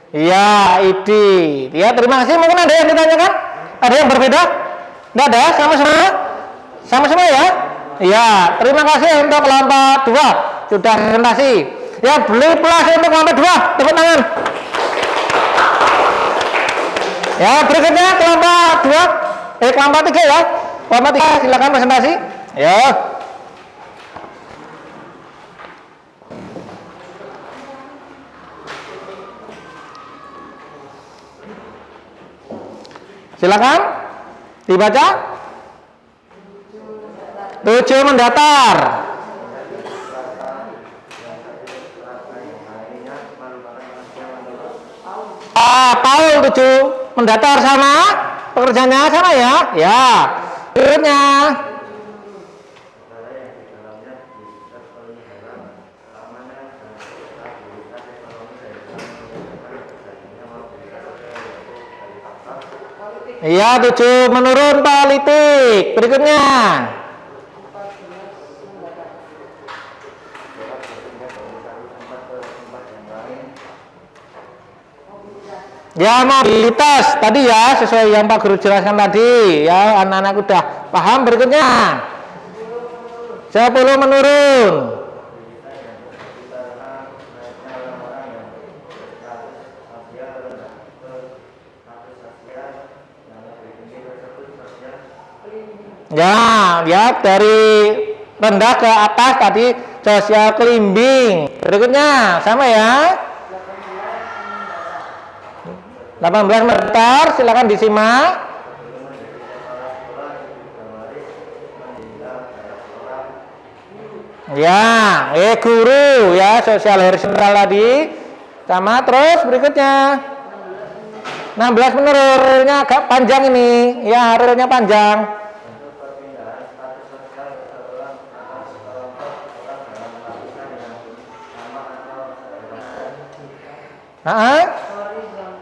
iya, ide. Ya, terima kasih. Mungkin ada yang ditanyakan? Ada yang berbeda? Enggak ada? Sama semua? Sama semua ya? Iya, terima kasih untuk kelompok 2 sudah presentasi. Ya, beli plus untuk kelompok 2. Tepuk tangan. Ya, berikutnya kelompok 2. Kelompok 3 ya. Kelompok 3 silakan presentasi. Ya. Silakan dibaca. 7 mendatar. Paul 7 mendatar sama pekerjaannya sama ya. Ya. Berikutnya. Iya, 7 menurun politik. Berikutnya. Ya, mobilitas tadi ya, sesuai yang Pak Guru jelaskan tadi ya, anak-anak udah paham. Berikutnya 10 menurun. Ya, dari rendah ke atas tadi social climbing. Berikutnya sama ya. 18 meter, silakan disimak. Ya, guru ya, sosial horizontal tadi. Sama, terus berikutnya 16 menurun, relnya agak panjang ini. Ya, relnya panjang.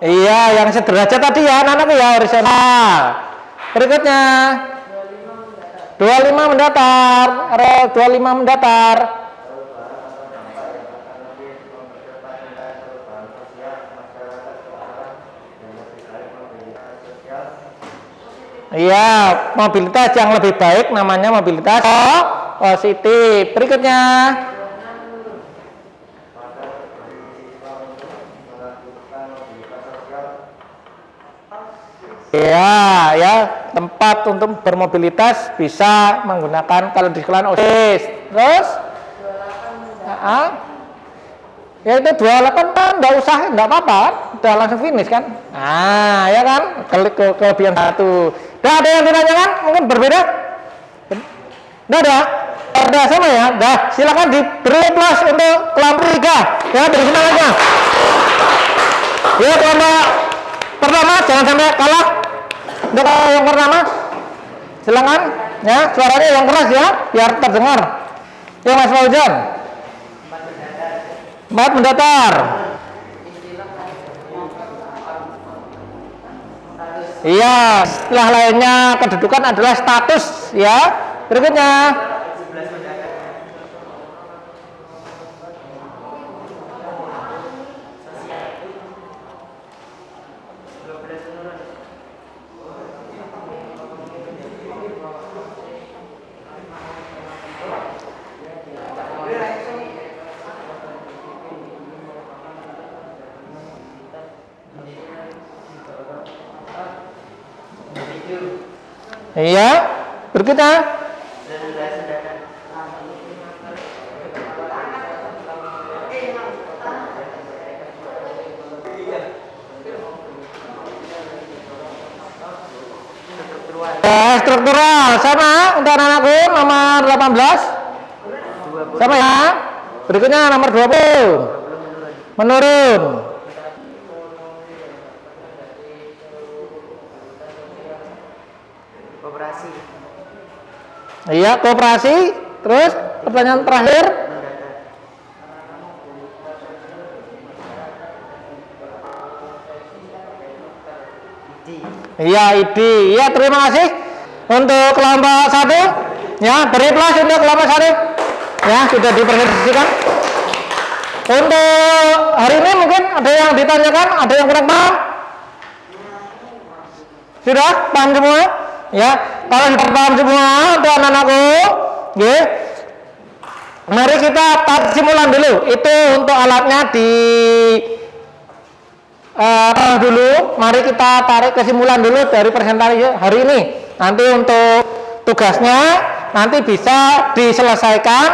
Iya, yang sederajat tadi ya, anak-anak ya, horizontal. Berikutnya 25 mendatar, rel 25 mendatar. Iya, mobilitas yang lebih baik namanya mobilitas positif. Berikutnya. Ya, tempat untuk bermobilitas bisa menggunakan kalau di sekolah OSIS. Terus? Ya itu 28 kan enggak usah, enggak apa-apa, udah langsung finish kan? Nah, ya kan? Kelebihan 1. Udah ada yang ditanyakan? Mungkin berbeda? Udah ada? Udah sama ya? Udah, silakan diberi plus untuk kelompok 3. Ya, beri semangatnya. Ya, kelompok pertama jangan sampai kalah. Untuk yang pertama, silakan ya, suaranya yang keras ya, biar terdengar. Ya, Mas Fauzan. 4 mendatar. Iya, istilah lainnya kedudukan adalah status ya. Berikutnya. Iya, berikutnya. Struktural sama untuk anak-anakku nomor 18. Sama ya. Berikutnya nomor 20. Menurun. Iya, koperasi. Terus pertanyaan terakhir. Iya, ID. Iya, terima kasih untuk kelompok 1. Ya, beri plus untuk kelompok 1. Ya, sudah dipresentasikan. Untuk hari ini mungkin ada yang ditanyakan, ada yang kurang paham? Sudah paham semua? Ya, kalau sudah paham semua untuk anak-anakku, ya. Mari kita tarik simulan dulu. Itu untuk alatnya di dulu. Mari kita tarik kesimpulan dulu dari presentasi hari ini. Nanti untuk tugasnya nanti bisa diselesaikan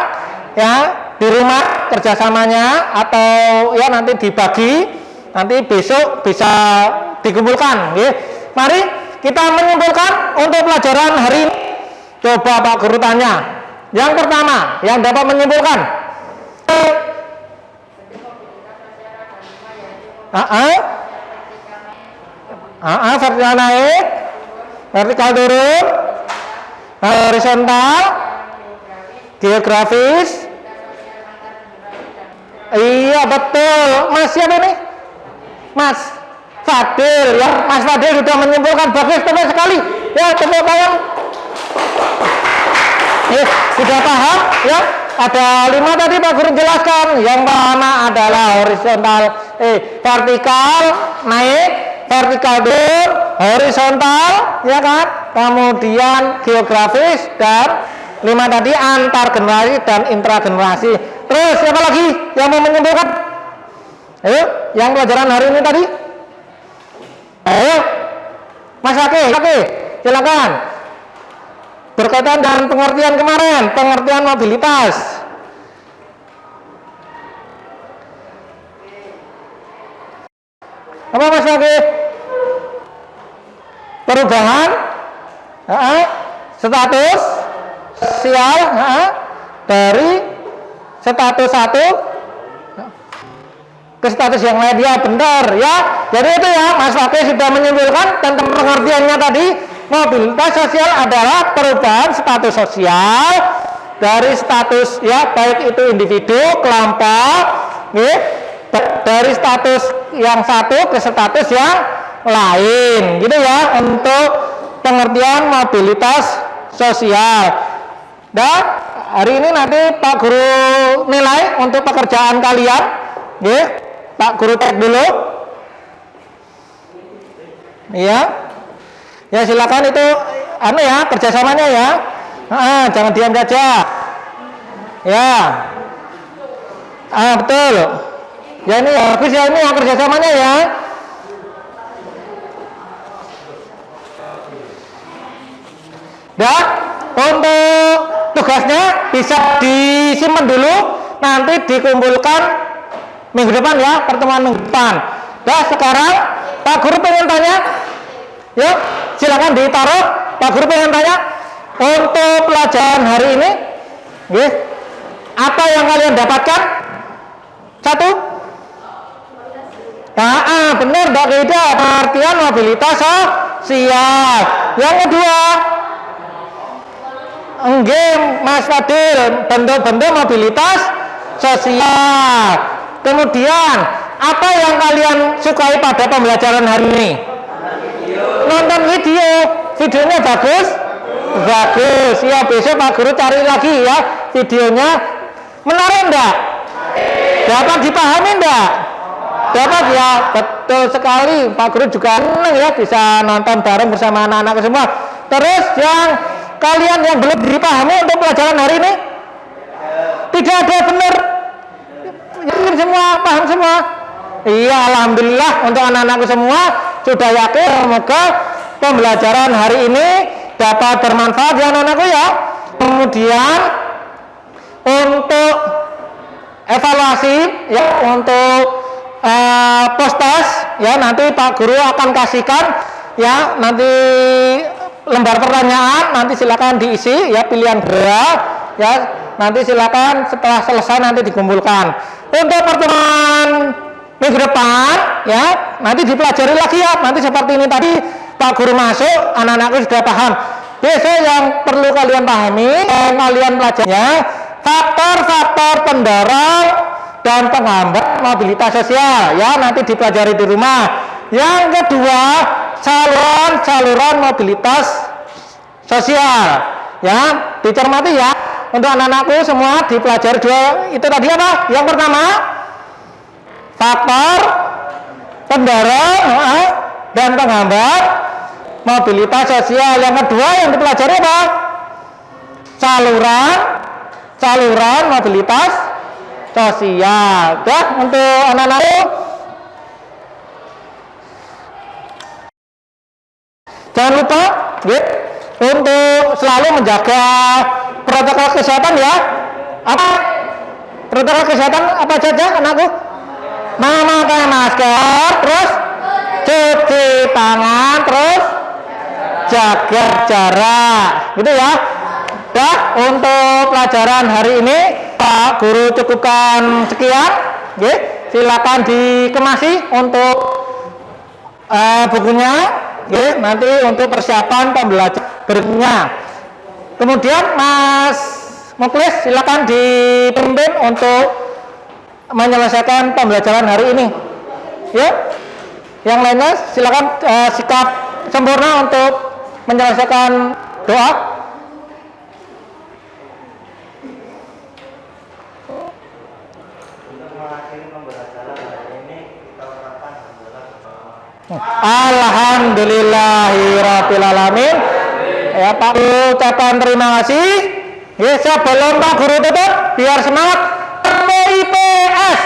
ya di rumah kerjasamanya, atau ya nanti dibagi, nanti besok bisa dikumpulkan. Ya. Mari kita menyimpulkan untuk pelajaran hari ini. Coba Pak Guru tanya. Yang pertama, yang dapat menyimpulkan. Vertikal naik, vertikal turun, horizontal, geografis. Iya betul. Mas siapa nih? Mas Fadil ya. Mas Fadil sudah menyimpulkan, bagus, tepat sekali. Ya, tepuk tangan. Ya, sudah paham ya? Ada 5 tadi Pak Guru jelaskan. Yang pertama adalah horizontal, vertikal naik, vertikal turun, horizontal, ya kan? Kemudian geografis, dan 5 tadi antar generasi dan intragenerasi. Terus siapa lagi yang mau menyimpulkan? Ayo, yang pelajaran hari ini tadi. Ayo, Mas Aki, silakan. Berkaitan dengan pengertian kemarin, pengertian mobilitas. Apa Mas Aki? Perubahan status sosial dari status 1 ke status yang lain. Ya benar ya. Jadi itu ya, Mas Fakih sudah menyimpulkan tentang pengertiannya tadi. Mobilitas sosial adalah perubahan status sosial dari status ya, baik itu individu, kelompok, ya, dari status yang satu ke status yang lain, gitu ya, untuk pengertian mobilitas sosial. Dan hari ini nanti Pak Guru nilai untuk pekerjaan kalian, ya. Pak Guru cek dulu, ya. Ya silakan itu ya kerjasamanya ya. Jangan diam saja. Ya. Betul. Ya ini bagus ya, ini yang kerjasamanya ya. Dan untuk tugasnya bisa disimpan dulu, nanti dikumpulkan minggu depan ya, pertemuan minggu depan. Nah sekarang Pak Guru pengen tanya, ya silakan ditaruh. Pak Guru pengen tanya untuk pelajaran hari ini, ya, apa yang kalian dapatkan? 1. Benar Mbak Geda, pengertian mobilitas sosial. Yang kedua, Mas Fadil, bentuk-bentuk mobilitas sosial. Kemudian apa yang kalian sukai pada pembelajaran hari ini? Nonton videonya bagus ya. Besok Pak Guru cari lagi ya videonya. Menarik enggak? Dapat dipahami enggak? Dapat ya, betul sekali. Pak Guru juga senang ya bisa nonton bareng bersama anak-anak semua. Terus yang kalian yang belum dipahami untuk pelajaran hari ini, tidak ada benar, yakin semua, paham semua. Iya, alhamdulillah untuk anak-anakku semua sudah yakin. Semoga pembelajaran hari ini dapat bermanfaat ya anak-anakku ya. Kemudian untuk evaluasi ya, untuk post-test ya, nanti Pak Guru akan kasihkan ya, nanti lembar pertanyaan, nanti silakan diisi ya, pilihan gerak ya, nanti silakan setelah selesai nanti dikumpulkan. Untuk pertemuan minggu depan ya, nanti dipelajari lagi ya, nanti seperti ini tadi Pak Guru masuk, anak-anakku sudah paham. Besok yang perlu kalian pahami, kalian pelajarinya, faktor-faktor pendorong dan penghambat mobilitas sosial. Ya, nanti dipelajari di rumah. Yang kedua, saluran mobilitas sosial. Ya, dicermati ya. Untuk anak-anakku semua dipelajari dua. Itu tadi apa? Yang pertama, faktor pendorong dan penghambat mobilitas sosial. Yang kedua yang dipelajari apa? Saluran mobilitas sosial. Ya, untuk anak-anakku jangan lupa ya, untuk selalu menjaga protokol kesehatan ya. Apa protokol kesehatan apa saja anakku? Memakai masker, terus cuci tangan, terus jaga jarak, gitu ya. Ya, untuk pelajaran hari ini Pak Guru cukupkan sekian. Ya, silakan dikemasi untuk bukunya. Ya, nanti untuk persiapan pembelajaran berikutnya. Kemudian Mas Muklis silakan dipimpin untuk menyelesaikan pembelajaran hari ini. Ya, yang lainnya silakan sikap sempurna untuk menyelesaikan doa. Alhamdulillahirabbil alamin. Ya, Pak Guru ucapkan terima kasih. Ya, sebelum Pak Guru tutup, biar semangat. IPS,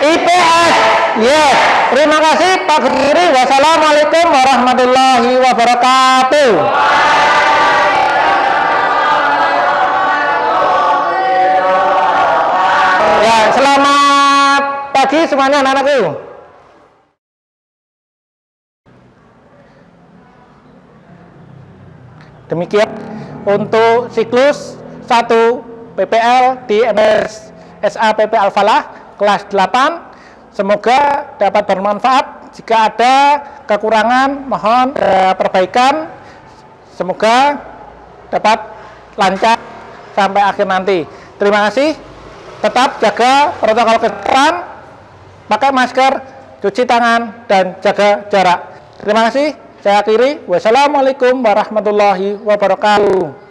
IPS. Ya, terima kasih Pak Guru. Wassalamualaikum warahmatullahi wabarakatuh. Ya, selamat pagi semuanya anak-anakku. Demikian untuk siklus 1 PPL di MS SAPP Al-Falah kelas 8. Semoga dapat bermanfaat. Jika ada kekurangan mohon perbaikan. Semoga dapat lancar sampai akhir nanti. Terima kasih. Tetap jaga protokol kesehatan, pakai masker, cuci tangan, dan jaga jarak. Terima kasih. Saya akhiri. Wassalamualaikum warahmatullahi wabarakatuh.